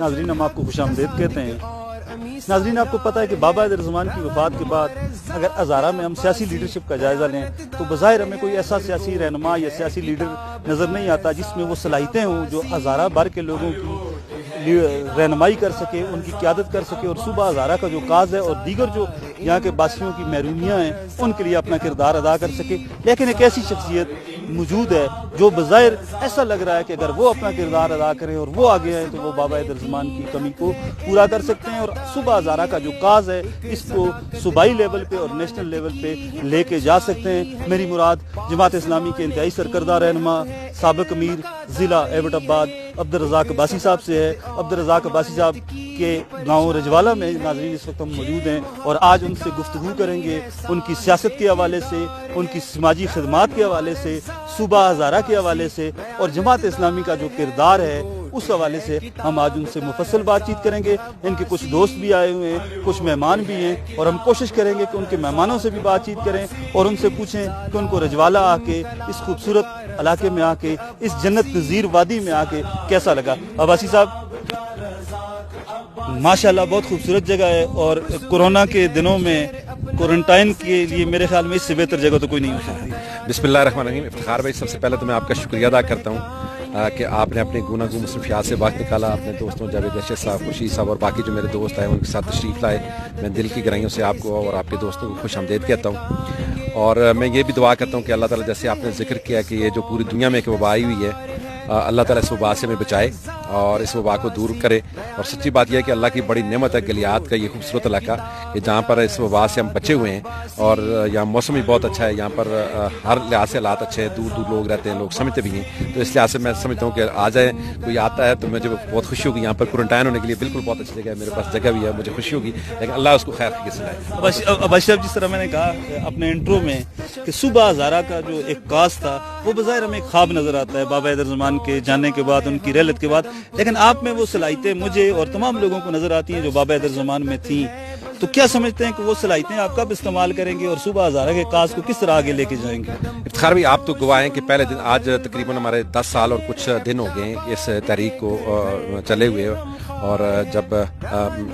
ناظرین ہم آپ کو خوش آمدید کہتے ہیں۔ ناظرین آپ کو پتہ ہے کہ بابا حیدر زمان کی وفات کے بعد اگر ہزارہ میں ہم سیاسی لیڈرشپ کا جائزہ لیں تو بظاہر ہمیں کوئی ایسا سیاسی رہنما یا سیاسی لیڈر نظر نہیں آتا جس میں وہ صلاحیتیں ہوں جو ہزارہ بھر کے لوگوں کی رہنمائی کر سکے، ان کی قیادت کر سکے اور صوبہ ہزارہ کا جو کاز ہے اور دیگر جو یہاں کے باسیوں کی محرومیاں ہیں ان کے لیے اپنا کردار ادا کر سکے۔ لیکن ایک ایسی شخصیت موجود ہے جو بظاہر ایسا لگ رہا ہے کہ اگر وہ اپنا کردار ادا کریں اور وہ آگے آئیں تو وہ بابا حیدر زمان کی کمی کو پورا کر سکتے ہیں اور صوبہ ہزارہ کا جو کاز ہے اس کو صوبائی لیول پہ اور نیشنل لیول پہ لے کے جا سکتے ہیں۔ میری مراد جماعت اسلامی کے انتہائی سرکردہ رہنما سابق امیر ضلع ایبٹ آباد عبدالرزاق عباسی صاحب سے ہے۔ عبدالرزاق عباسی صاحب کے گاؤں رجوالہ میں ناظرین اس وقت ہم موجود ہیں اور آج ان سے گفتگو کریں گے، ان کی سیاست کے حوالے سے، ان کی سماجی خدمات کے حوالے سے، صوبہ ہزارہ کے حوالے سے اور جماعت اسلامی کا جو کردار ہے اس حوالے سے ہم آج ان سے مفصل بات چیت کریں گے۔ ان کے کچھ دوست بھی آئے ہوئے ہیں، کچھ مہمان بھی ہیں اور ہم کوشش کریں گے کہ ان کے مہمانوں سے بھی بات چیت کریں اور ان سے پوچھیں کہ ان کو رجوالہ آ کے اس خوبصورت علاقے میں آ کے اس جنت نظیر وادی میں آ کے کیسا لگا۔ عباسی صاحب ماشاءاللہ بہت خوبصورت جگہ ہے اور کورونا کے دنوں میں کوارنٹائن کے لیے میرے خیال میں اس سے بہتر جگہ تو کوئی نہیں ہو سکتی۔ بسم اللہ الرحمن الرحیم۔ افتخار بھائی سب سے پہلے تو میں آپ کا شکریہ ادا کرتا ہوں کہ آپ نے اپنے گوناگوں مصروفیات سے وقت نکالا، اپنے دوستوں جاوید ارشد صاحب، خوشی صاحب اور باقی جو میرے دوست آئے ان کے ساتھ تشریف لائے۔ میں دل کی گہرائیوں سے آپ کو اور آپ کے دوستوں کو خوش آمدید کہتا ہوں اور میں یہ بھی دعا کرتا ہوں کہ اللہ تعالیٰ جیسے آپ نے ذکر کیا کہ یہ جو پوری دنیا میں ایک وبا آئی ہوئی ہے، اللہ تعالیٰ اس وبا سے ہمیں بچائے اور اس وبا کو دور کرے۔ اور سچی بات یہ ہے کہ اللہ کی بڑی نعمت ہے گلیات کا یہ خوبصورت علاقہ کہ جہاں پر اس وبا سے ہم بچے ہوئے ہیں اور یہاں موسم بھی بہت اچھا ہے، یہاں پر ہر لحاظ سے حالات اچھے ہیں، دور دور لوگ رہتے ہیں، لوگ سمجھتے بھی ہیں، تو اس لحاظ سے میں سمجھتا ہوں کہ آ جائیں، کوئی آتا ہے تو مجھے بہت خوشی ہوگی۔ یہاں پر کوارنٹائن ہونے کے لیے بالکل بہت اچھی جگہ ہے، میرے پاس جگہ بھی ہے، مجھے خوشی ہوگی، لیکن اللہ اس کو خیر سے لائے۔ عباسی صاحب جس طرح میں نے کہا اپنے انٹرو میں کہ صوبہ ہزارہ کا جو ایک کاز تھا وہ بظاہر ہمیں ایک خواب نظر آتا ہے بابا حیدر زمان کے جانے کے بعد، ان کی رحلت کے بعد، لیکن آپ میں وہ صلاحیتیں مجھے اور تمام لوگوں کو نظر آتی ہیں جو بابا حیدر زمان میں تھیں۔ تو کیا سمجھتے ہیں کہ وہ صلاحیتیں آپ کب استعمال کریں گے اور صوبہ ہزارہ کے کاز کو کس طرح آگے لے کے جائیں گے؟ افتخار بھی آپ تو گواہ ہیں کہ پہلے دن آج تقریباً ہمارے 10 سال اور کچھ دن ہو گئے ہیں اس تحریک کو چلے ہوئے، اور جب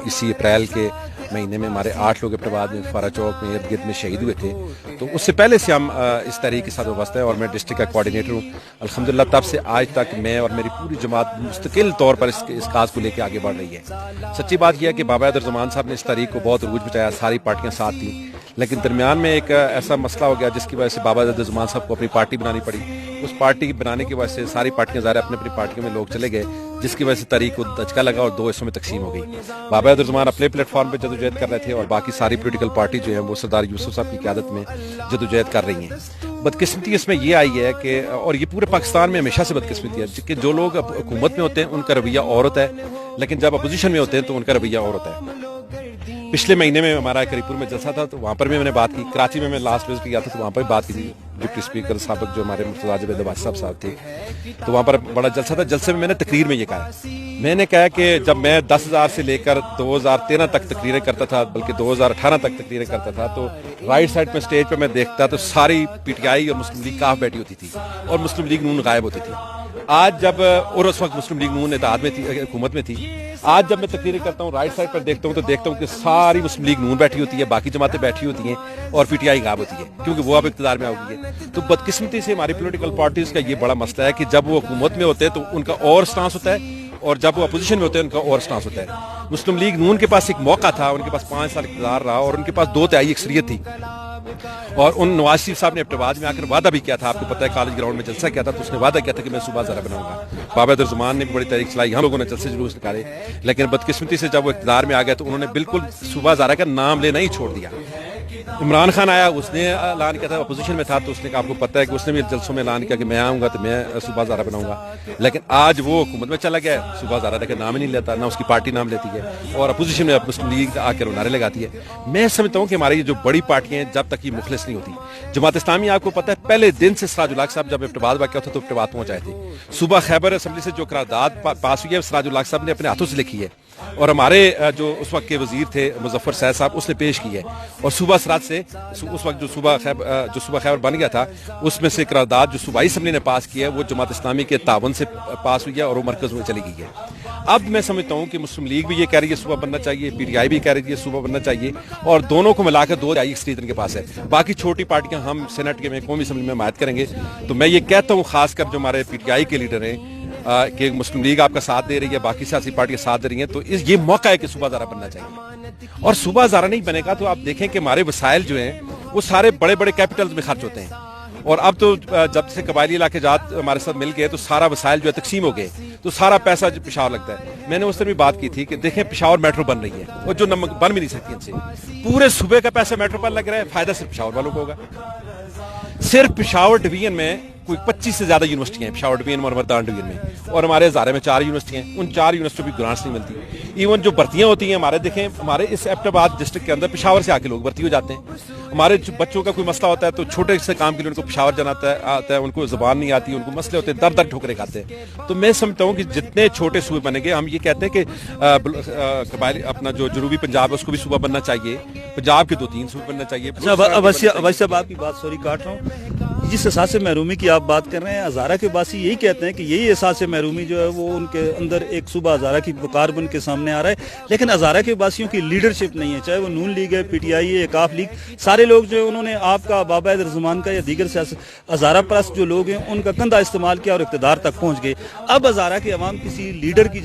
اسی اپریل کے مہینے میں ہمارے 8 لوگ اپنے بعد میں فارا چوک میں ارد گرد میں شہید ہوئے تھے، تو اس سے پہلے سے ہم اس تحریک کے ساتھ وابستہ ہیں اور میں ڈسٹرکٹ کا کوآرڈینیٹر ہوں الحمدللہ۔ تب سے آج تک میں اور میری پوری جماعت مستقل طور پر اس کاز کو لے کے آگے بڑھ رہی ہے۔ سچی بات یہ ہے کہ بابا حیدر زمان صاحب نے اس تحریک کو بہت عروج بچایا، ساری پارٹیاں ساتھ تھیں، لیکن درمیان میں ایک ایسا مسئلہ ہو گیا جس کی وجہ سے بابا حیدر زمان صاحب کو اپنی پارٹی بنانی پڑی۔ اس پارٹی بنانے کی وجہ سے ساری پارٹیاں ظاہر اپنی اپنی پارٹیوں میں لوگ چلے گئے، جس کی وجہ سے تحریک کو دھچکا لگا اور 2 حصوں میں تقسیم ہو گئی۔ بابا حیدر زمان اپنے پلیٹ فارم پہ جدوجہد کر رہے تھے اور باقی ساری پولیٹیکل پارٹی جو ہیں وہ سردار یوسف صاحب کی قیادت میں جدوجہد کر رہی ہیں۔ بدقسمتی اس میں یہ آئی ہے کہ، اور یہ پورے پاکستان میں ہمیشہ سے بدقسمتی ہے کہ جو لوگ حکومت میں ہوتے ہیں ان کا رویہ اور ہوتا ہے، لیکن جب اپوزیشن میں ہوتے ہیں تو ان کا رویہ اور ہوتا ہے۔ پچھلے مہینے میں ہمارا کری پور میں جلسہ تھا تو وہاں پر بھی میں نے بات کی، کراچی میں لاسٹ وزٹ کیا تھا تو وہاں پر بھی بات کی تھی، ڈپٹی اسپیکر سابق جو ہمارے مرتضیٰ جاوید عباسی صاحب تھے، تو وہاں پر بڑا جلسہ تھا۔ جلسے میں میں نے تقریر میں یہ کہا، میں نے کہا کہ جب میں 10,000 سے لے کر 2013 تک تقریریں کرتا تھا، بلکہ 2018 تک تقریریں کرتا تھا، تو رائٹ سائڈ پہ اسٹیج پہ میں دیکھتا تو ساری پی ٹی آئی اور مسلم لیگ کاف بیٹھی ہوتی تھی اور مسلم لیگ نون غائب ہوتی تھی۔ آج جب، اور اس وقت مسلم لیگ نون اتحاد میں تھی، حکومت میں تھی، آج جب میں تقریریں کرتا ہوں رائٹ سائڈ پر دیکھتا ہوں تو دیکھتا ہوں کہ ساری مسلم لیگ نون بیٹھی ہوتی ہے، باقی جماعتیں بیٹھی ہوتی ہیں اور پی ٹی آئی غائب ہوتی ہے کیونکہ وہ اب اقتدار میں آ گئی ہے۔ تو بدقسمتی سے ہماری پولیٹیکل پارٹیز کا یہ بڑا مسئلہ ہے کہ جب وہ حکومت میں ہوتے ہیں تو ان کا اور سٹانس ہوتا ہے اور جب وہ اپوزیشن میں ہوتے ہیں ان کا اور سٹانس ہوتا ہے۔ مسلم لیگ نون کے پاس ایک موقع تھا، ان کے پاس 5 سال اقتدار رہا اور ان کے پاس 2/3 اکثریت تھی، اور ان نواز شریف صاحب نے اپنے بعد میں آ کر وعدہ بھی کیا تھا، آپ کو پتہ ہے کالج گراؤنڈ میں جلسہ کیا تھا تو اس نے وعدہ کیا تھا کہ میں صوبہ ہزارہ بناؤں گا۔ بابا حیدر زمان نے بھی بڑی تحریک چلائی، یہاں لوگوں نے جلسے جلوس نکالے، لیکن بدقسمتی سے جب وہ اقتدار میں آ گئے تو انہوں نے بالکل صوبہ ہزارہ کا نام لینا ہی چھوڑ دیا۔ عمران خان آیا، اس نے اعلان کیا تھا، اپوزیشن میں تھا تو اس نے کہا، آپ کو پتہ ہے کہ اس نے بھی جلسوں میں اعلان کیا کہ میں آؤں گا تو میں صوبہ ہزارہ بناؤں گا، لیکن آج وہ حکومت میں چلا گیا، صوبہ ہزارہ کا نام ہی نہیں لیتا، نہ اس کی پارٹی نام لیتی ہے، اور اپوزیشن میں مسلم لیگ آ کر نعرے لگاتی ہے۔ میں سمجھتا ہوں کہ ہماری جو بڑی پارٹیاں ہیں جب تک یہ مخلص نہیں ہوتی، جماعت اسلامی آپ کو پتہ ہے پہلے دن سے سراج الحق صاحب جب ابتباد واقعہ تھا تو ابتباد پہنچ آئے تھے۔ صوبہ خیبر اسمبلی سے جو قرارداد پاس ہوئی ہے سراج الحق صاحب نے اپنے ہاتھوں سے لکھی ہے، اور ہمارے جو اس وقت کے وزیر تھے مظفر سید صاحب اس نے پیش کی ہے، اور صوبہ मसलात से उस वक्त जो सूबा खैबर बन गया था, उसमें से करारदाद जो सूबाई असम्बली ने पास की है वो जमात इस्लामी के तावन से पास हुई है और वो मरकज़ में चली गई है। अब मैं समझता हूँ कि मुस्लिम लीग भी ये कह रही है सूबा बनना चाहिए, PTI भी कह रही है सूबा बनना चाहिए, और दोनों को मिलाकर 2 एक्सटीजन के पास है। बाकी छोटी पार्टियां हम सेनेट के में कौमी असम्बली में हमायत करेंगे। तो मैं ये कहता हूँ खासकर जो हमारे PTI के लीडर हैं कि मुस्लिम लीग आपका साथ दे रही है, बाकी सियासी पार्टियां साथ दे रही हैं, तो ये मौका है कि सूबा हज़ारा बनना चाहिए। और सूबा हज़ारा नहीं बनेगा तो आप देखें कि हमारे वसाइल जो हैं वो सारे बड़े बड़े कैपिटल्स में खर्च होते हैं, और अब तो जब से कबायली इलाके जात हमारे साथ मिल गए तो सारा वसाइल जो है तकसीम हो गए, तो सारा पैसा जो पेशावर लगता है। मैंने उस दिन भी बात की थी कि देखें पेशावर मेट्रो बन रही है और जो नमक बन भी नहीं सकती इनसे, पूरे सूबे का पैसा मेट्रो पर लग रहा है, फायदा सिर्फ पेशावर वालों को होगा। सिर्फ पेशावर डिवीजन में कोई 25 से ज्यादा यूनिवर्सिटियां हैं, पेशावर डिवीजन और मर्दान डिवीजन में, और हमारे हज़ारे में 4 यूनिवर्सिटियां हैं। उन 4 यूनिवर्सिटियों की ग्रांट्स नहीं मिलती। इवन जो भर्तियां होती हैं हमारे, देखें हमारे इस एबटाबाद डिस्ट्रिक्ट के अंदर पेशावर से आके लोग भर्ती हो जाते हैं। हमारे बच्चों का कोई मसला होता है तो छोटे से काम के लिए उनको पेशावर जाना आता है, उनको ज़बान नहीं आती, उनको मसले होते हैं, दर दर ठोकरे खाते हैं। तो मैं समझता हूँ कि जितने छोटे सूबे बनेंगे, हम ये कहते हैं कि कबायली अपना जो जनूबी पंजाब है उसको भी सूबा बनना चाहिए, पंजाब के 2-3 सूबे बनना चाहिए। अवश्य साहब आपकी बात सॉरी काट रहा हूँ, जिस एहसास से महरूमी की आप बात कर रहे हैं, हज़ारा के बासी यही कहते हैं कि यही एहसास से महरूमी जो है वो उनके अंदर एक सूबा हज़ारा की वकार बन के सामने आ रहा है, लेकिन हज़ारा के बासियों की लीडरशिप नहीं है, चाहे वो नून लीग है, PTI है, काफ लीग, सारे लोग जो है उन्होंने आपका बाबा रज़मान का या दीगर हज़ारा परस्त जो लोग हैं उनका कंधा इस्तेमाल किया और इक़्तिदार तक पहुँच गए। अब हज़ारा के अवाम किसी लीडर की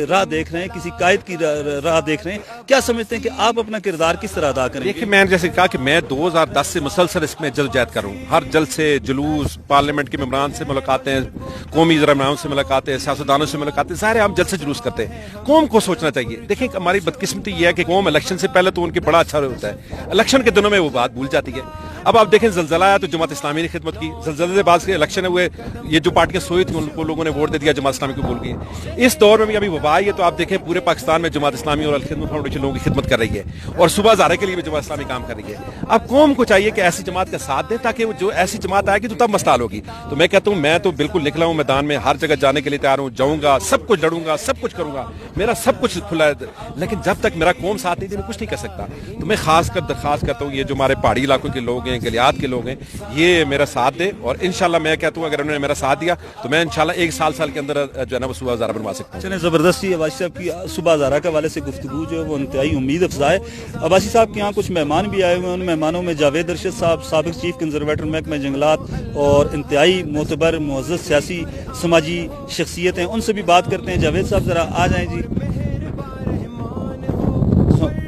राह देख रहे हैं, किसी कायद की राह देख रहे हैं। क्या समझते हैं कि आप अपना किरदार किस तरह अदा करेंगे? देखिए, मैंने जैसे कहा कि मैं 2010 से मुसलसल इसमें जदोजहद कर रहा हूँ। हर जलसे, जुलूस, पार्लियामेंट के मेंबरान से मुलाकातें, कौमी रहनुमाओं से मुलाकातें, सियासतदानों से मुलाकातें, सारे हम जलसे जुलूस करते हैं। कौम को सोचना चाहिए। देखिए, हमारी बदकिस्मती ये है कि कौम इलेक्शन से पहले तो उनके बड़ा अच्छा होता है, इलेक्शन के दिनों में वो बात भूल जाती है। अब आप देखें, ज़लज़ला आया तो जमात इस्लामी ने खिदमत की, ज़लज़ले के बाद इलेक्शन हुए, ये जो पार्टियां सोई थी उनको लोगों ने वोट दे दिया, जमात इस्लामी को भूल गई। इस दौर में भी अभी वबा आई है, तो आप देखें पूरे पाकिस्तान में जमात इस्लामी और अल-खिदमत फाउंडेशन लोगों की खिदमत कर रही है, और सूबा हज़ारे के लिए भी जमात इस्लामी काम कर रही है। अब कौम को चाहिए कि ऐसी जमात का साथ दे, ताकि जो ऐसी जमात आएगी तो तब मस्ताल होगी। तो मैं कहता हूँ, मैं तो बिल्कुल निकला हूँ मैदान में, हर जगह जाने के लिए तैयार हूँ, जाऊँगा, सब कुछ लड़ूंगा, सब कुछ करूँगा, मेरा सब कुछ खुला है, लेकिन जब तक मेरा कौम साथ नहीं दे मैं कुछ नहीं कर सकता। तो मैं खासकर दरखास्त करता हूँ, ये जो हमारे पहाड़ी इलाकों के लोग हैं, गलियात के लोग हैं, ये मेरा साथ दे, और इंशाल्लाह मैं कहता हूँ अगर उन्होंने मेरा साथ दिया तो मैं इंशाल्लाह 1 साल के अंदर जो है ना वो सूबा हज़ारा बनवा सकता हूँ। चलिए, ज़बरदस्ती अब्बासी साहब की सूबा हज़ारा के हवाले से गुफ्तगू जो है वो इंतहाई उम्मीद अफज़ा है। अब्बासी साहब के यहाँ कुछ मेहमान भी आए हुए हैं, उन मेहमानों में जावेद अरशद साहब, साबिक चीफ कंजर्वेटर महकमा जंगलात और इंतहाई मोतबर मुअज़्ज़ज़ सियासी समाजी शख्सियत हैं, उनसे भी बात करते हैं। जावेद साहब ज़रा आ जाएँ जी।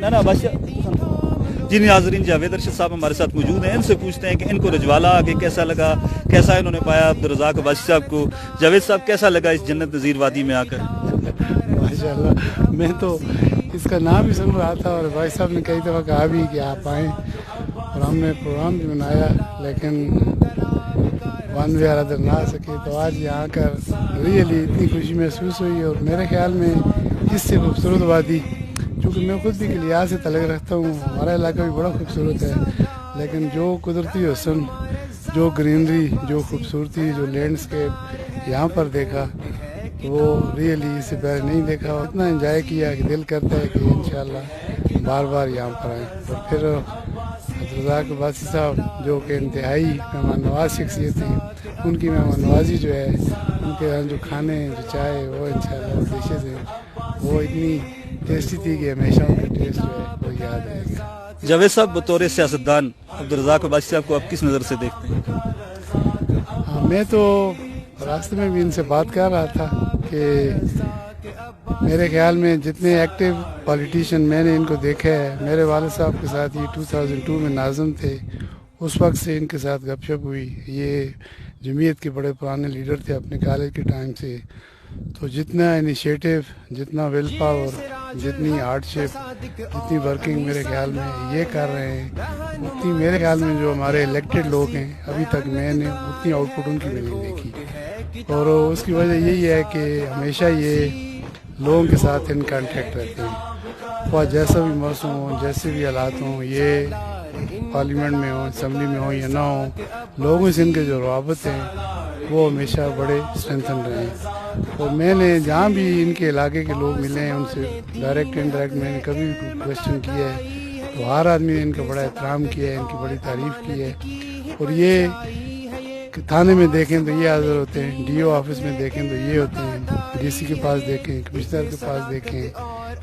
ना अब्बासी जी, नाज़रीन, जावेद अरशद साहब हमारे साथ मौजूद हैं, इनसे पूछते हैं कि इनको रजवाला आके कैसा लगा, कैसा इन्होंने पाया अब्दुल रज़ाक अब्बासी साहब को। जावेद साहब, कैसा लगा इस जन्नत नज़ीर वादी में आकर? माशाल्लाह, मैं तो इसका नाम ही सुन रहा था और भाई साहब ने कई दफ़ा कहा भी कि आप आएँ, और हमने प्रोग्राम भी बनाया, लेकिन वन वे अदर ना आ सके। तो आज यहाँ आकर रियली इतनी खुशी महसूस हुई, और मेरे ख्याल में इससे खूबसूरत वादी, चूँकि मैं खुद भी गलिया से तलक रखता हूँ, हमारा इलाका भी बड़ा खूबसूरत है, लेकिन जो कुदरती हुस्न, जो ग्रीनरी, जो खूबसूरती, जो लैंडस्केप यहाँ पर देखा, वो रियली इससे पहले नहीं देखा। इतना एंजॉय किया कि दिल करता है कि इंशाल्लाह बार बार यहाँ पर आएँ। और फिर रज़ाक अब्बासी साहब जो कि इंतहाई मेहमान नवाज शख्सियत थी, उनकी मेहमान नवाजी जो है, उनके यहाँ जो खाने, जो चाय, वो इंशाल्लाह डिशेज़ हैं, वो इतनी टेस्टी थी कि हमेशा उनका टेस्ट जो है वो याद आएगा। जावेद साहब, बतौर सियासतदान अब्दुल रज़ाक अब्बासी साहब को आप किस नज़र से देखते हैं? हाँ, मैं तो रास्ते में भी इनसे बात कर रहा था कि मेरे ख्याल में जितने एक्टिव पॉलिटिशियन मैंने इनको देखा है, मेरे वालिद साहब के साथ ये 2002 में नाज़िम थे, उस वक्त से इनके साथ गपशप हुई। ये जमीयत के बड़े पुराने लीडर थे अपने कॉलेज के टाइम से। तो जितना इनिशिएटिव, जितना विल पावर, जितनी हार्डशिप, जितनी वर्किंग मेरे ख्याल में ये कर रहे हैं, उतनी मेरे ख्याल में जो हमारे इलेक्टेड लोग हैं अभी तक मैंने उतनी आउटपुट उनकी भी नहीं देखी। और उसकी वजह यही है कि हमेशा ये लोगों के साथ इन कांटेक्ट रहते हैं, और जैसा भी मौसम हो, जैसे भी हालात हों, ये पार्लियामेंट में हो, असम्बली में हो या ना हो, लोगों से इनके जो रवाबत हैं वो हमेशा बड़े स्ट्रेंथन रहे हैं। और मैंने जहाँ भी इनके इलाके के लोग मिले हैं, उनसे डायरेक्ट इनडायरेक्ट मैंने कभी भी क्वेश्चन किया है तो हर आदमी ने इनका बड़ा एहतराम किया है, इनकी बड़ी तारीफ़ की है। और ये थाने में देखें तो ये हाजिर होते हैं, डीओ ऑफिस में देखें तो ये होते हैं, डीसी के पास देखें, कमिश्नर के पास देखें,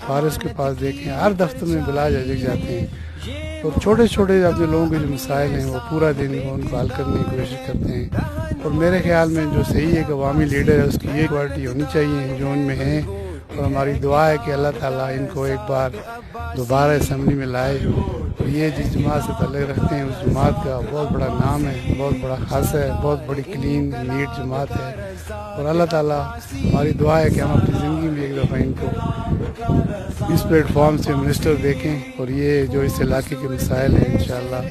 फारस के पास देखें, हर दफ्तर में बिला जग जाते हैं। और छोटे छोटे अपने लोगों के जो मसाइल हैं वो पूरा दिन उनको हल करने की कोशिश करते हैं। और मेरे ख्याल में जो सही एक अवामी लीडर है उसकी ये क्वालिटी होनी चाहिए जो उनमें है। और हमारी दुआ है कि अल्लाह ताला इनको एक बार दोबारा असेंबली में लाए। और ये जिस जमात से ताल्लुक़ रखते हैं उस जमात का बहुत बड़ा नाम है, बहुत बड़ा खासा है, बहुत बड़ी क्लीन नीट जमात है। और अल्लाह ताला हमारी दुआ है कि हम अपनी ज़िंदगी में एक दफ़ा इनको इस प्लेटफॉर्म से मिनिस्टर देखें। और ये जो इस इलाके के मसाइल हैं इंशाअल्लाह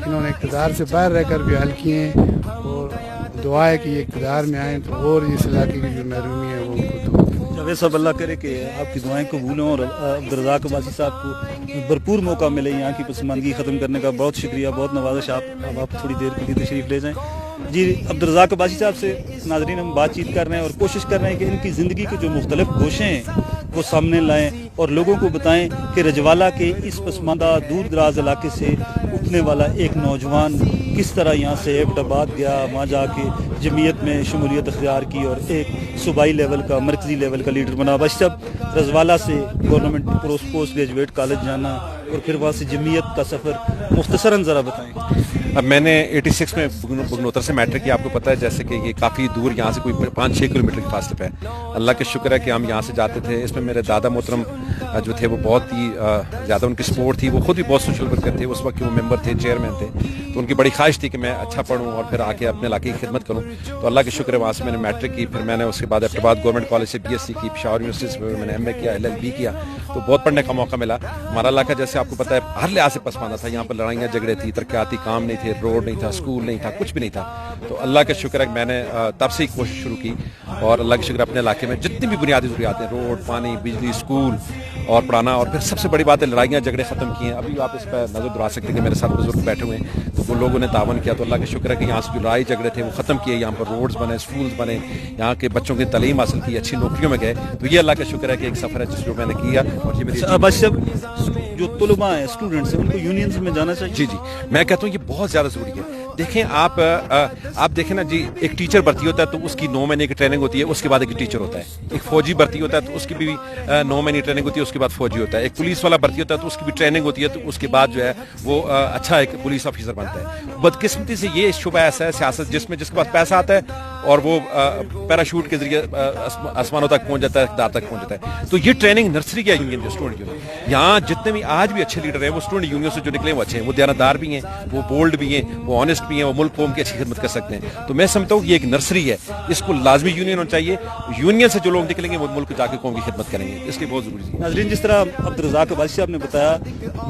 इन्होंने इक़्तिदार से बाहर रहकर भी हल किए हैं। और दुआ है कि ये इक़्तिदार में आएँ तो और इस इलाके की जो महरूमी है वो उनको दूर। जावेद साहब, अल्लाह करे कि आपकी दुआएं कबूल हों और अब्दुर्रज़ाक अब्बासी साहब को भरपूर मौका मिले यहाँ की पसमानदगी ख़त्म करने का। बहुत शुक्रिया, बहुत नवाज़िश। आप थोड़ी देर के लिए तशरीफ़ ले जाएँ। जी, अब्दुर्रज़ाक अब्बासी साहब से नाज़रीन हम बातचीत कर रहे हैं और कोशिश कर रहे हैं कि इनकी ज़िंदगी के जो मुख्तलिफ गोशे हैं वो सामने लाएँ और लोगों को बताएं कि रजवाला के इस पसमानदा दूर दराज इलाके से उठने वाला एक नौजवान किस तरह यहाँ से एबटाबाद गया, वहाँ जाके जमीयत में शमूलियत अख्तियार की और एक सूबाई लेवल का, मरकज़ी लेवल का लीडर बना। बस जब रजवाला से गवर्नमेंट पोस्ट ग्रेजुएट कॉलेज जाना और फिर वहाँ से जमीयत का सफ़र मुख्तसरन ज़रा बताएं। अब मैंने 86 में बुगनोतर से मैट्रिक किया। आपको पता है जैसे कि ये काफ़ी दूर यहाँ से कोई 5-6 किलोमीटर के फासले पे है। अल्लाह का शुक्र है कि हम यहाँ से जाते थे। इसमें मेरे दादा मोहतरम जो थे वो बहुत ही ज़्यादा उनकी सपोर्ट थी। वो खुद भी बहुत सोशल वर्कर थे, उस वक्त वो मेंबर थे, चेयरमैन थे। तो उनकी बड़ी ख्वाहिश थी कि मैं अच्छा पढ़ूँ और फिर आके अपने इलाके की खिदमत करूँ। तो अल्लाह का शुक्र है वहाँ से मैंने मैट्रिक की। फिर मैंने उसके बाद एबटाबाद गवर्नमेंट कॉलेज से BSc की, पेशावर यूनिवर्सिटी से मैंने MA किया, LLB किया। तो बहुत पढ़ने का मौका मिला। हमारा इलाका जैसे आपको पता है हर लिहाज से पसमानदा था। यहाँ पर लड़ाइयाँ झगड़े थी, तरक्याती काम नहीं थे, रोड नहीं था, स्कूल नहीं था, कुछ भी नहीं था। तो अल्लाह का शुक्र है कि मैंने तब से ही कोशिश शुरू की। और अल्लाह का शुक्र अपने इलाके में जितनी भी बुनियादी ज़रूरियात हैं, रोड, पानी, बिजली, स्कूल और पढ़ाना, और फिर सबसे बड़ी बात है लड़ाइयाँ झगड़े ख़त्म किए हैं। अभी आप इस पर नज़र दुरा सकते हैं कि मेरे साथ बुजुर्ग बैठे हुए हैं, तो वो लोगों ने तावन किया। तो अल्लाह का शुक्र है कि यहाँ से जो लड़ाई झगड़े थे वो ख़त्म किए। यहाँ पर रोड्स बने, स्कूल्स बने, यहाँ के बच्चों की तालीम हासिल की, अच्छी नौकरियों में गए। तो ये अल्लाह का शुक्र है कि एक सफ़र है जो मैंने किया। और ये मेरी जो तुलबा हैं, स्टूडेंट्स हैं, उनको यूनियंस में जाना चाहिए। जी, मैं कहता हूँ ये बहुत ज़्यादा ज़रूरी है। देखें आप देखें ना जी, एक टीचर भर्ती होता है तो उसकी 9 महीने की ट्रेनिंग होती है, उसके बाद एक टीचर होता है। एक फौजी भर्ती होता है तो उसकी भी 9 महीने ट्रेनिंग होती है, उसके बाद फौजी होता है। एक पुलिस वाला भर्ती होता है तो उसकी भी ट्रेनिंग होती है, तो उसके बाद जो है वो अच्छा एक पुलिस ऑफिसर बनता है। बदकिस्मती से ये शुबा ऐसा है सियासत जिसमें जिसके पास पैसा आता है और वो पैराशूट के जरिए आसमानों तक पहुंच जाता है, इक़्तिदार तक पहुंच जाता है। तो ये ट्रेनिंग नर्सरी का यूनियन जो स्टूडेंट यूनियन, यहाँ जितने भी आज भी अच्छे लीडर हैं वो स्टूडेंट यूनियन से जो निकले वो अच्छे हैं, वो दयानतदार भी हैं, वो बोल्ड भी हैं, वो ऑनेस्ट भी हैं, वो मुल्क कौम की अच्छी खिदमत कर सकते हैं। तो मैं समझता हूँ ये एक नर्सरी है, इसको लाजमी यूनियन होना चाहिए। यूनियन से जो लोग निकलेंगे वो मुल्क जाके कौम की खिदमत करेंगे, इसलिए बहुत जरूरी है। नाज़रीन, जिस तरह अब्दुर्रज़ाक अब्बासी साहब ने बताया,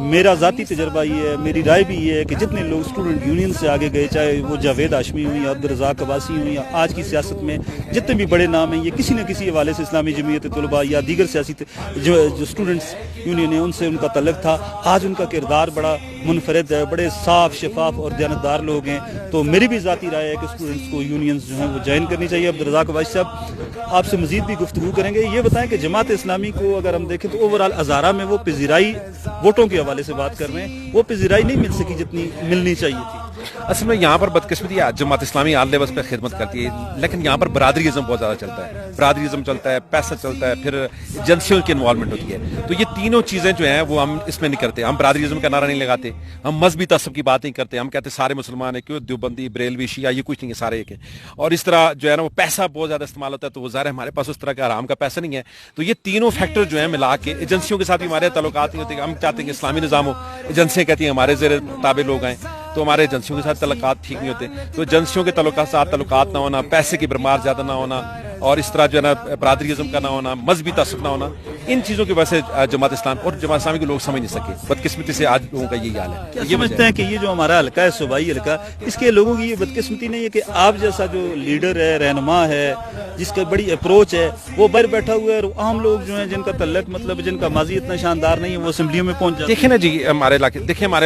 मेरा ज़ाती तजर्बा ये है, मेरी राय भी ये है कि जितने लोग स्टूडेंट यूनियन से आगे गए, चाहे वो जावेद हाशमी हुई या अब्दुर्रज़ाक अब्बासी हुई या आज की सियासत में जितने भी बड़े नाम हैं, ये किसी न किसी हवाले से इस्लामी जमीयत तुलबा या दीगर सियासी जो स्टूडेंट्स यूनियन है उनसे उनका तल्लुक़ था। आज उनका किरदार बड़ा मुनफरद है, बड़े साफ शफाफ और दयानतदार लोग हैं। तो मेरी भी ज़ाती राय है कि स्टूडेंट्स को यूनियंस जो हैं वो ज्वाइन करनी चाहिए। अब्दुर्रज़ाक अब्बासी साहब, आपसे मजीद भी गुफ्तगू करेंगे। ये बताएं कि जमात इस्लामी को अगर हम देखें तो ओवरऑल हज़ारा में वो पज़ीराई, वोटों के हवाले से बात कर रहे हैं, वो पज़ीराई नहीं मिल सकी जितनी मिलनी चाहिए थी। असल में यहाँ पर बदकिस्मती है, जमात इस्लामी आल लेवल पर खिदमत करती है, लेकिन यहाँ पर बरादरीज़म बहुत ज़्यादा चलता है। बरादरीज़म चलता है, पैसा चलता है, फिर एजेंसियों की इन्वॉल्वमेंट होती है। तो ये तीनों चीज़ें जो हैं वो हम इसमें नहीं करते। हम बरादरीज़म का नारा नहीं लगाते, हम मजहबी तसब की बात नहीं करते। हम कहते सारे मुसलमान हैं, क्यों देवबंदी, बरेलवी, शिया, ये कुछ नहीं है, सारे एक हैं। और इस तरह जो है ना वो पैसा बहुत ज़्यादा इस्तेमाल होता है, तो वो ज़ाहिर है हमारे पास उस तरह का आराम का पैसा नहीं है। तो ये तीनों फैक्टर जो है मिला के एजेंसियों के साथ भी हमारे ताल्लुकात नहीं होते। हम चाहते हैं कि इस्लामी निज़ाम हो, एजेंसियाँ कहती हैं हमारे ज़ेर ताबे लोग आएँ, तो हमारे एजेंसियों के साथ ताल्लुकात ठीक नहीं होते। तो एजेंसियों के ताल्लुकात ना होना, पैसे की भरमार ज़्यादा ना होना, और इस तरह जो है ना बरादरीज़म का ना होना, मजहबी तसब ना होना, इन चीज़ों की वजह से जमात इस्लाम और जमात इस्लामी के लोग समझ नहीं सके। बदकिस्मती से आज लोगों का यही हाल है। क्या समझते हैं कि ये जो हमारा हल्का है, सूबाई हल्का, इसके लोगों की ये बदकिस्मती नहीं है कि आप जैसा जो लीडर है, रहनुमा है, जिसका बड़ी अप्रोच है, वो बाहर बैठा हुआ है और आम लोग जो हैं जिनका तल्लक मतलब जिनका माजी इतना शानदार नहीं है, वो असेंबलियों में पहुंच जाते हैं। देखिए ना जी, हमारे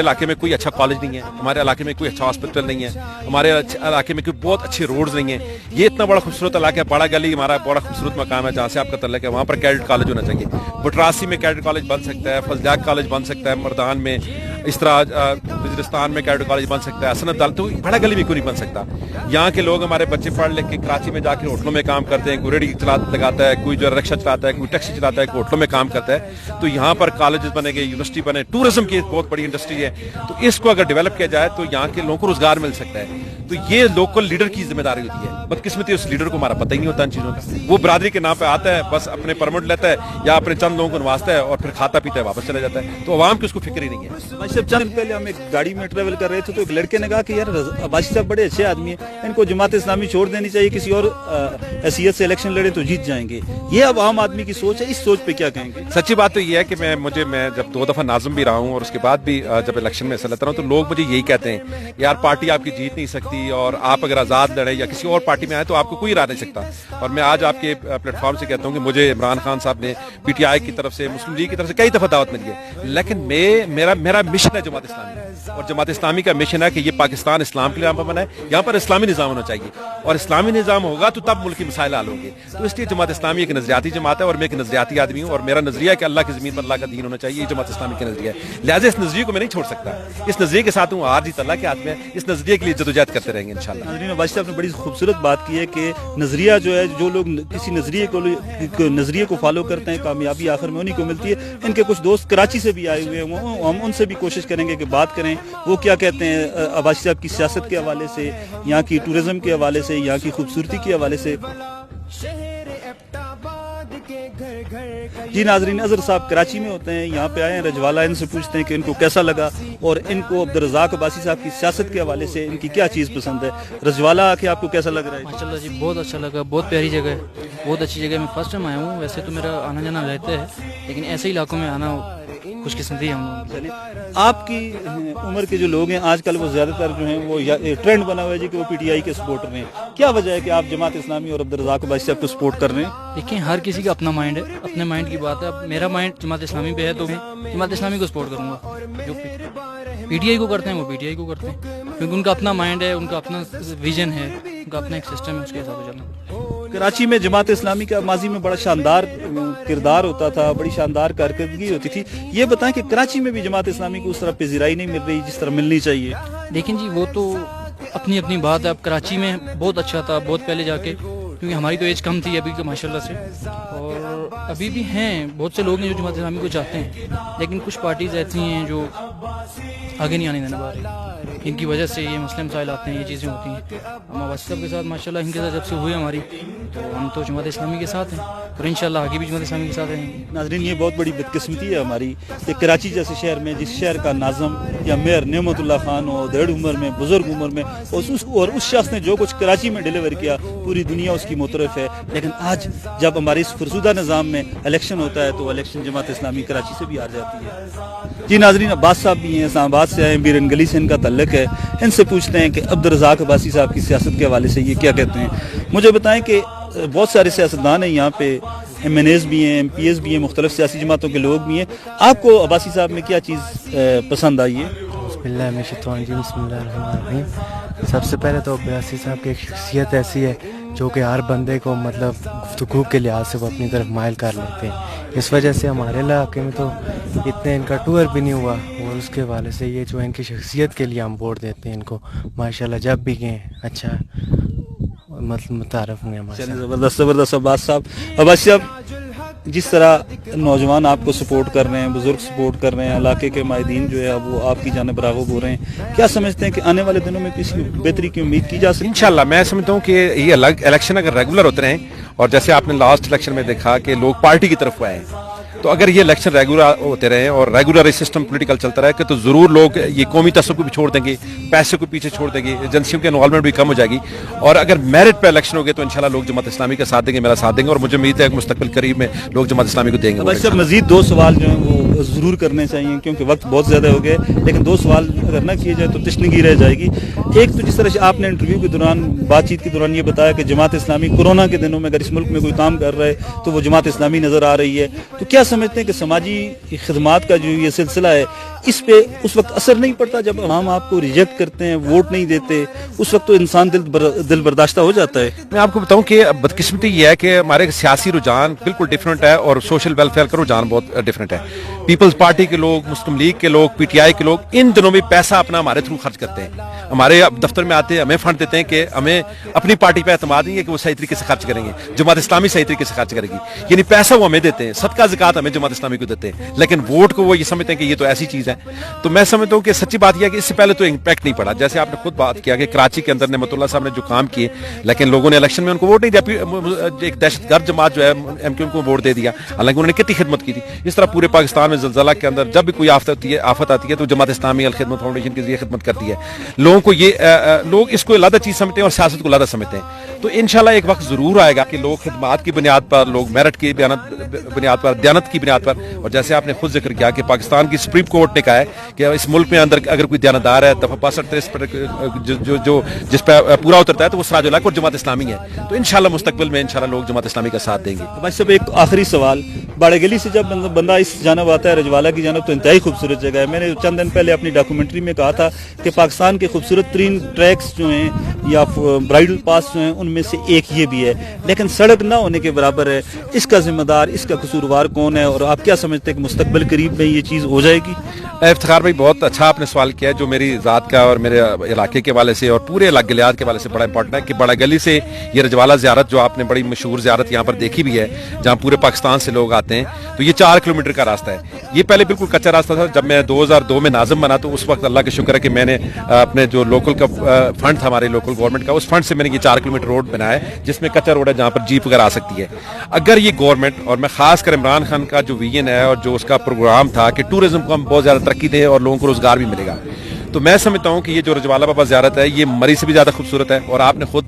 इलाके में कोई अच्छा कॉलेज नहीं है, हमारे इलाके में कोई अच्छा हॉस्पिटल नहीं है, हमारे इलाके में कोई बहुत अच्छे रोड्स नहीं है। ये इतना बड़ा खूबसूरत इलाका है, बड़ा गली हमारा बड़ा खूबसूरत मकाम है, जहाँ से आपका तल्लक है, वहाँ पर कैडेट कॉलेज होना चाहिए। बटरासी में कैडेट कॉलेज बन सकता है, फजलियात कॉलेज बन सकता है, मर्दान में اس طرح وزیرستان میں کیڈر کالج بن سکتا ہے, حسن عبداللہ تو بڑا گلی میں کیوں نہیں بن سکتا. یہاں کے لوگ ہمارے بچے پڑھ لکھ کے کراچی میں جا کے ہوٹلوں میں کام کرتے ہیں, کوئی ریڑھی لگاتا ہے, کوئی جو رکشہ چلاتا ہے, کوئی ٹیکسی چلاتا ہے, کوئی ہوٹلوں میں کام کرتا ہے. تو یہاں پر کالجز بنے گے, یونیورسٹی بنے, ٹورزم کی بہت بڑی انڈسٹری ہے. تو اس کو اگر ڈیولپ کیا جائے تو یہاں کے لوگوں کو روزگار مل سکتا ہے. تو یہ لوکل لیڈر کی ذمہ داری ہوتی ہے. بدقسمتی اس لیڈر کو ہمارا پتہ ہی نہیں ہوتا ان چیزوں کا. وہ برادری کے نام پہ آتا ہے, بس اپنے پرمٹ لیتا ہے یا اپنے چند لوگوں کو نوازتا ہے اور پھر کھاتا پیتا ہے واپس چلا جاتا ہے. تو عوام کی اس کو فکر ہی نہیں ہے. عباسی صاحب چند دن پہلے ہم ایک گاڑی میں ٹریول کر رہے تھے تو ایک لڑکے نے کہا کہ یار عباسی صاحب بڑے اچھے آدمی ہیں, ان کو جماعت اسلامی چھوڑ دینی چاہیے, کسی اور حیثیت سے الیکشن لڑے تو جیت جائیں گے. یہ اب عام آدمی کی سوچ ہے, اس سوچ پہ کیا کہیں گے؟ سچی بات تو یہ ہے کہ میں جب 2 دفعہ ناظم بھی رہا ہوں اور اس کے بعد بھی جب الیکشن میں حصہ لیتا ہوں تو لوگ مجھے یہی کہتے ہیں یار پارٹی آپ کی جیت نہیں سکتی, اور آپ اگر آزاد لڑے یا کسی اور پارٹی میں آئے تو آپ کو کوئی ہرا نہیں سکتا. اور میں آج آپ کے پلیٹ فارم سے کہتا ہوں کہ مجھے عمران خان صاحب نے پی ٹی آئی کی طرف سے, مسلم لیگ کی طرف سے کئی دفعہ دعوت ملی ہے, لیکن میرا مشن ہے جماعت اسلامی, اور جماعت اسلامی کا مشن ہے کہ یہ پاکستان اسلام کے لیے بنا ہے. یہاں پر اسلامی نظام ہونا چاہیے, اور اسلامی نظام ہوگا تو تب ملکی مسائل حل ہوں گے. تو اس لیے جماعت اسلامی ایک نظریاتی جماعت ہے, اور میں ایک نظریاتی آدمی ہوں, اور میرا نظریہ ہے کہ اللہ کی زمین پر اللہ کا دین ہونا چاہیے. یہ جماعت اسلامی کا نظریہ ہے, لہٰذا اس نظریے کو میں نہیں چھوڑ سکتا. اس نظریے کے ساتھ ہوں, آج ہی اللہ کے ہاتھ میں, اس نظریے کے لیے جدوجہد کرتے رہیں گے انشاءاللہ. ناظرین, عباسی صاحب نے بڑی خوبصورت بات کی ہے کہ نظریہ جو ہے, جو لوگ کسی نظریے کو فالو کرتے ہیں کامیابی آخر میں انہی کو ملتی ہے. ان کے کچھ دوست کراچی سے بھی آئے ہوئے ہیں, ہم ان سے بھی کوشش کریں گے کہ بات کریں وہ کیا کہتے ہیں عباسی صاحب کی سیاست کے حوالے سے, یہاں کی ٹورزم کے حوالے سے, یہاں کی خوبصورتی کے حوالے سے. جی ناظرین, اظہر صاحب کراچی میں ہوتے ہیں, یہاں پہ آئے ہیں رجوالا, ان سے پوچھتے ہیں کہ ان کو کیسا لگا اور ان کو عبدالرزاق عباسی صاحب کی سیاست کے حوالے سے ان کی کیا چیز پسند ہے. رجوالا کہ آپ کو کیسا لگ رہا ہے؟ ماشاء اللہ جی بہت اچھا لگا, بہت پیاری جگہ ہے, بہت اچھی جگہ ہے. میں فرسٹ ٹائم آیا ہوں, ویسے تو میرا آنا جانا رہتا ہے, لیکن ایسے علاقوں میں آنا خوش قسمتی ہے ہم لوگ. آپ کی عمر کے جو لوگ ہیں آج کل وہ زیادہ تر جو ہیں وہ ٹرینڈ بنا ہوا ہے جی کہ وہ پی ٹی آئی کے سپورٹر ہیں. کیا وجہ ہے کہ آپ جماعت اسلامی اور عبدالرزاق عباسی صاحب کو سپورٹ کر رہے ہیں؟ دیکھیں ہر کسی کا اپنا مائنڈ ہے, اپنے مائنڈ کی بات ہے. اب میرا مائنڈ جماعت اسلامی پہ ہے تو میں جماعت اسلامی کو سپورٹ کروں گا. جو پی ٹی آئی کو کرتے ہیں وہ پی ٹی آئی کو کرتے ہیں, کیونکہ ان کا اپنا مائنڈ ہے, ان کا اپنا ویژن ہے, ان کا اپنا ایک سسٹم ہے, اس کے حساب سے چلنا. کراچی میں جماعت اسلامی کا ماضی میں بڑا شاندار کردار ہوتا تھا, بڑی شاندار کارکردگی ہوتی تھی. یہ بتائیں کہ کراچی میں بھی جماعت اسلامی کو اس طرح پذیرائی نہیں مل رہی جس طرح ملنی چاہیے؟ دیکھیں جی وہ تو اپنی اپنی بات ہے. اب کراچی میں بہت اچھا تھا بہت پہلے جا کے, کیونکہ ہماری تو ایج کم تھی ابھی کے ماشاء اللہ سے, اور ابھی بھی ہیں بہت سے لوگ ہیں جو جماعت اسلامی کو چاہتے ہیں, لیکن کچھ پارٹیز ایسی ہیں جو آگے نہیں آنے دینا پا رہی. ان کی وجہ سے یہ مسئلے مسائل آتے ہیں, یہ چیزیں ہوتی ہیں. ہم عباسی صاحب کے ساتھ ماشاء اللہ ان کے ساتھ جب سے ہوئی ہماری تو ہم تو جماعت اسلامی کے ساتھ ہیں, اور انشاءاللہ آگے بھی جماعت اسلامی کے ساتھ رہیں گے. ناظرین, یہ بہت بڑی بدقسمتی ہے ہماری کہ کراچی جیسے شہر میں, جس شہر کا ناظم یا میئر نعمت اللہ خان ہو, دیڑھ عمر میں, بزرگ عمر میں, اور اس شخص نے جو کچھ کراچی میں ڈیلیور کیا پوری دنیا اس کی مترف ہے, لیکن آج جب ہمارے اس فرسودہ نظام میں الیکشن ہوتا ہے تو الیکشن جماعت اسلامی کراچی سے بھی ہار جاتی ہے. جی ناظرین, عباس صاحب بھی ہیں, اسلام آباد سے آئے ہیں, بیرن گلی سے ان کا تعلق ہے. ان سے پوچھتے ہیں کہ عبدالرزاق عباسی صاحب کی سیاست کے حوالے سے یہ کیا کہتے ہیں. مجھے بتائیں کہ بہت سارے سیاستدان ہیں یہاں پہ, ایم این ایز بھی ہیں, ایم پی ایز بھی ہیں, مختلف سیاسی جماعتوں کے لوگ بھی ہیں. آپ کو عباسی صاحب میں کیا چیز پسند آئی ہے؟ بسم اللہ بسم اللہ الرحمن الرحیم. سب سے پہلے تو عباسی صاحب کی ایک شخصیت ایسی ہے جو کہ ہر بندے کو مطلب گفتگو کے لحاظ سے وہ اپنی طرف مائل کر لیتے ہیں. اس وجہ سے ہمارے علاقے میں تو اتنے ان کا ٹور بھی نہیں ہوا, اور اس کے حوالے سے یہ جو ان کی شخصیت کے لیے ہم ووٹ دیتے ہیں ان کو ماشاءاللہ. جب بھی گئے اچھا مطلب متعارف ہوئے ہمارے. زبردست عباس صاحب. عباسی صاحب, جس طرح نوجوان آپ کو سپورٹ کر رہے ہیں, بزرگ سپورٹ کر رہے ہیں, علاقے کے مائدین جو ہے وہ آپ کی جانب راغب ہو رہے ہیں, کیا سمجھتے ہیں کہ آنے والے دنوں میں کسی بہتری کی امید کی جا سکتی ہے؟ انشاءاللہ میں سمجھتا ہوں کہ یہ الیکشن اگر ریگولر ہوتے رہیں, اور جیسے آپ نے لاسٹ الیکشن میں دیکھا کہ لوگ پارٹی کی طرف آئے, تو اگر یہ الیکشن ریگولر ہوتے رہے اور ریگولر سسٹم پولیٹیکل چلتا رہے تو ضرور لوگ یہ قومی تعصب کو بھی چھوڑ دیں گے, پیسے کو پیچھے چھوڑ دیں گے, ایجنسیوں کے انوالومنٹ بھی کم ہو جائے گی, اور اگر میرٹ پہ الیکشن ہو گئے تو انشاءاللہ لوگ جماعت اسلامی کا ساتھ دیں گے, میرا ساتھ دیں گے, اور مجھے امید ہے کہ مستقبل قریب میں لوگ جماعت اسلامی کو دیں گے. بس مزید 2 سوال جو ہیں وہ ضرور کرنے چاہیے کیونکہ وقت بہت زیادہ ہو گئے, لیکن 2 سوال اگر نہ کیے جائے تو تشنگی رہ جائے گی. ایک تو جس طرح سے آپ نے انٹرویو کے دوران, بات چیت کے دوران یہ بتایا کہ جماعت اسلامی کورونا کے دنوں میں اگر اس ملک میں کوئی کام کر رہا ہے تو وہ جماعت اسلامی نظر آ رہی ہے, تو کیا سمجھتے ہیں کہ سماجی خدمات کا جو یہ سلسلہ ہے اس پہ اس وقت اثر نہیں پڑتا جب عوام آپ کو ریجیکٹ کرتے ہیں, ووٹ نہیں دیتے, اس وقت تو انسان دل برداشتہ ہو جاتا ہے؟ میں آپ کو بتاؤں کہ بدقسمتی یہ ہے کہ ہمارے سیاسی رجحان بالکل ڈفرینٹ ہے اور سوشل ویلفیئر کا رجحان بہت ڈفرینٹ ہے. पीपल्स पार्टी के लोग, मुस्लिम लीग के लोग, पीटीआई के लोग इन दिनों में पैसा अपना हमारे थ्रू खर्च करते हैं। हमारे दफ्तर में आते हैं, हमें फंड देते हैं कि हमें अपनी पार्टी पे एतमाद नहीं है कि वो सही तरीके से खर्च करेंगे, जमात इस्लामी सही तरीके से खर्च करेगी, यानी पैसा वो हमें देते हैं, सदका ज़कात हमें जमात इस्लामी को देते हैं, लेकिन वोट को वो ये समझते हैं कि ये तो ऐसी चीज़ है। तो मैं समझता हूँ कि सच्ची बात यह है कि इससे पहले तो इम्पैक्ट नहीं पड़ा। जैसे आपने खुद बात किया कि कराची के अंदर नेमतुल्लाह साहब ने जो काम किए, लेकिन लोगों ने इलेक्शन में उनको वोट नहीं दिया, एक दहशतगर्द जमात जो है एमक्यू को वोट दे दिया, हालांकि उन्होंने कितनी खिदमत की थी। इस तरह पूरे पाकिस्तान में ज़लज़ला के अंदर जब भी कोई आफत आती है तो जमात इस्लामी अल खिदमत फाउंडेशन के जरिए खिदमत करती है। लोगों को ये लोग इसको अलग चीज़ समझते हैं और सियासत को अलग समझते हैं। तो इंशाल्लाह एक वक्त ज़रूर आएगा कि लोग खिदमत की बुनियाद पर, लोग मेरिट की बुनियाद पर, दयानत की बुनियाद पर, और जैसे आपने खुद जिक्र किया कि पाकिस्तान की सुप्रीम कोर्ट ने कहा है कि इस मुल्क में अंदर अगर कोई दयानतदार है, दफा 65 पर जिस पर पूरा उतरता है तो वो सिराजुल हक और जमात इस्लामी है। तो इंशाल्लाह मुस्तकबिल में इंशाल्लाह लोग जमात इस्लामी का साथ देंगे। भाई साहब, एक आखिरी सवाल, बाड़े गली से जब बंदा इस जानब आता है रजवाला की जानब, तो इंतहाई खूबसूरत जगह है। मैंने चंद दिन पहले अपनी डॉक्यूमेंट्री में कहा था कि पाकिस्तान के खूबसूरत तरीन ट्रैक्स जो हैं या ब्राइडल पास जो हैं उनमें से एक ये भी है, लेकिन सड़क ना होने के बराबर है। इसका जिम्मेदार, इसका कसूरवार कौन है, और आप क्या समझते हैं कि मुस्तकबिल करीब में ये चीज़ हो जाएगी? इफ्तिखार भाई, बहुत अच्छा आपने सवाल किया है, जो मेरी ज़ात का और मेरे इलाके के वाले से और पूरे गलियात के वाले से बड़ा इंपॉर्टेंट है कि बड़ा गली से ये रजवाला ज़ियारत जो आपने बड़ी मशहूर ज़ियारत यहाँ पर देखी भी है, जहाँ पूरे पाकिस्तान से लोग आते हैं, तो ये 4 किलोमीटर का रास्ता है। ये पहले बिल्कुल कच्चा रास्ता था। जब मैं 2002 में नाज़िम बना तो उस वक्त अल्लाह का शुक्र है कि मैंने अपने जो लोकल का फंड था, हमारे लोकल गवर्नमेंट का, उस फंड से मैंने ये 4 किलोमीटर रोड बनाया है, जिसमें कच्चा रोड है जहाँ पर जीप वगैरह आ सकती है। अगर ये गवर्नमेंट, और मैं खास कर इमरान खान का जो विजन है और जो उसका प्रोग्राम था कि टूरिज्म को हम बहुत ज़्यादा तरक्की दें और लोगों को रोजगार भी मिलेगा, तो मैं समझता हूँ कि ये जो रजवाला बाबा ज़ियारत है ये मरी से भी ज़्यादा खूबसूरत है। और आपने खुद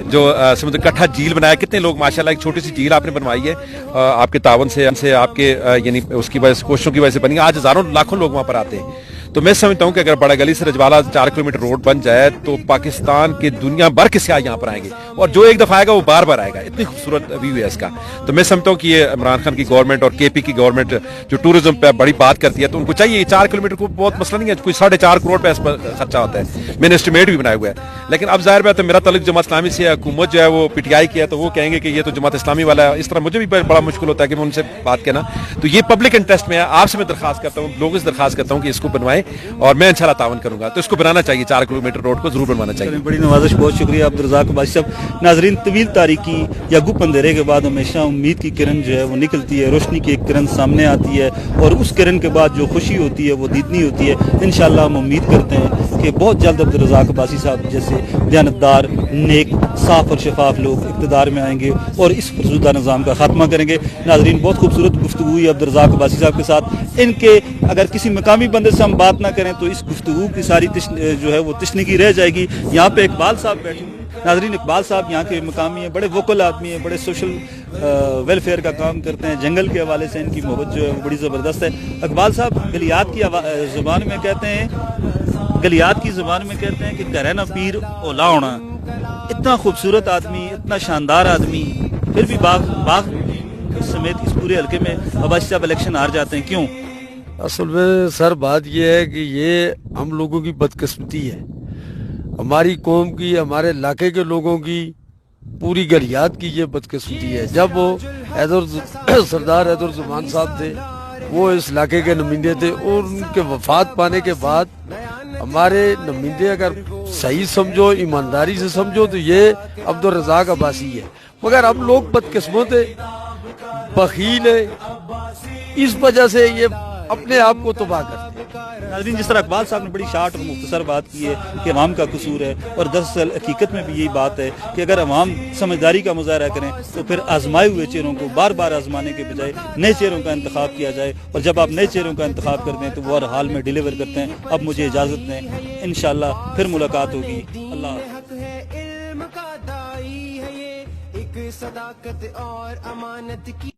जो समुद्र कट्ठा झील बनाया, कितने लोग माशाल्लाह, एक छोटी सी झील आपने बनवाई है आपके तावन से आपके यानी उसकी वजह से, कोशिशों की वजह से बनी। आज हज़ारों लाखों लोग वहाँ पर आते हैं। तो मैं समझता हूँ कि अगर बड़ा गली से रजवाला 4 किलोमीटर रोड बन जाए तो पाकिस्तान के दुनिया भर के सियाह यहाँ पर आएंगे, और जो एक दफ़ा आएगा वो बार बार आएगा। इतनी खूबसूरत व्यू है इसका। तो मैं समझता हूँ कि ये इमरान खान की गवर्नमेंट और केपी की गवर्नमेंट जो टूरिज्म पे बड़ी बात करती है, तो उनको चाहिए 4 किलोमीटर को बहुत मसला नहीं है, कोई 4.5 करोड़ पे इस पर खर्चा होता है, मैंने एस्टिमेट भी बनाया हुआ है। लेकिन अब जाहिर बात है मेरा ताल्लुक जमात इस्लामी से, हुकूमत जो है वो पीटीआई की है, तो वो कहेंगे कि ये तो जमात इस्लामी वाला है। इस तरह मुझे भी बड़ा मुश्किल होता है कि मैं उनसे बात कहना। तो ये पब्लिक इंटरेस्ट में है। आपसे मैं दरखास्त करता हूँ, लोगों से दरखास्त करता हूँ कि इसको बनवाएं, और मैं इंशाल्लाह तावन करूंगा। तो इसको बनाना चाहिए, 4 किलोमीटर रोड को जरूर बनवाना चाहिए। बड़ी नवाजिश, बहुत शुक्रिया अब्दुल रज़ाक अब्बासी साहब। नाजरीन, तवील तारीकी या गुप अंधेरे के बाद हमेशा उम्मीद की किरण जो है वो निकलती है, रोशनी की एक किरण सामने आती है, और उस किरण के बाद जो खुशी होती है वो दीदनी होती है। इंशाल्लाह हम उम्मीद करते हैं कि बहुत जल्द अब्दुल रज़ाक अब्बासी साहब जैसे दयानतदार, नेक, साफ और शफाफ लोग इक़्तिदार में आएंगे और इस फरसुदा निज़ाम का खात्मा करेंगे। नाजरीन, बहुत खूबसूरत गुफ्तगू हुई अब्दुल रज़ाक अब्बासी साहब के साथ। इनके अगर किसी मकामी बंदे से हम बात ना करें तो इस गुफ्तगू की सारी जो है वो तशनीकी रह जाएगी। यहाँ पे इकबाल साहब बैठे। नाजरीन, इकबाल साहब यहाँ के मकामी हैं, बड़े वोकल आदमी हैं, बड़े सोशल वेलफेयर का काम करते हैं। जंगल के हवाले से इनकी मोहब्बत जो है वो बड़ी ज़बरदस्त है। इकबाल साहब गलियात की ज़ुबान में कहते हैं कि करना पीर ओला होना। इतना खूबसूरत आदमी, इतना शानदार आदमी, फिर भी बाग समेत इस पूरे हल्के में अब्बासी साहब इलेक्शन हार जाते हैं, क्यों? असल में सर बात यह है कि ये हम लोगों की बदकिस्मती है, हमारी कौम की, हमारे इलाके के लोगों की, पूरी गलियात की ये बदकिस्मती है। जब वो सरदार हैदुर्रहमान साहब थे, वो इस इलाके के नुमाइंदे थे, और उनके वफात पाने के बाद हमारे नुमाइंदे अगर सही समझो, ईमानदारी से समझो, तो ये अब्दुल रज़ाक अब्बासी है। मगर हम लोग बदकिस्मत है, बखील है, इस वजह से ये अपने आप को तबाह करते हैं। नाज़रीन, जिस तरह इकबाल साहब ने बड़ी शार्ट और मुख्तसर बात की है कि अवाम का कसूर है, और दरअसल हकीकत में भी यही बात है कि अगर अवाम समझदारी का मुजाहरा करें तो फिर आजमाए हुए चेहरों को बार बार आजमाने के बजाय नए चेहरों का इंतखाब किया जाए, और जब आप नए चेहरों का इंतखाब करते हैं तो वो हर हाल में डिलीवर करते हैं। अब मुझे इजाज़त दें, इंशाअल्लाह फिर मुलाकात होगी। अल्लाह। सदाकत और अमानत की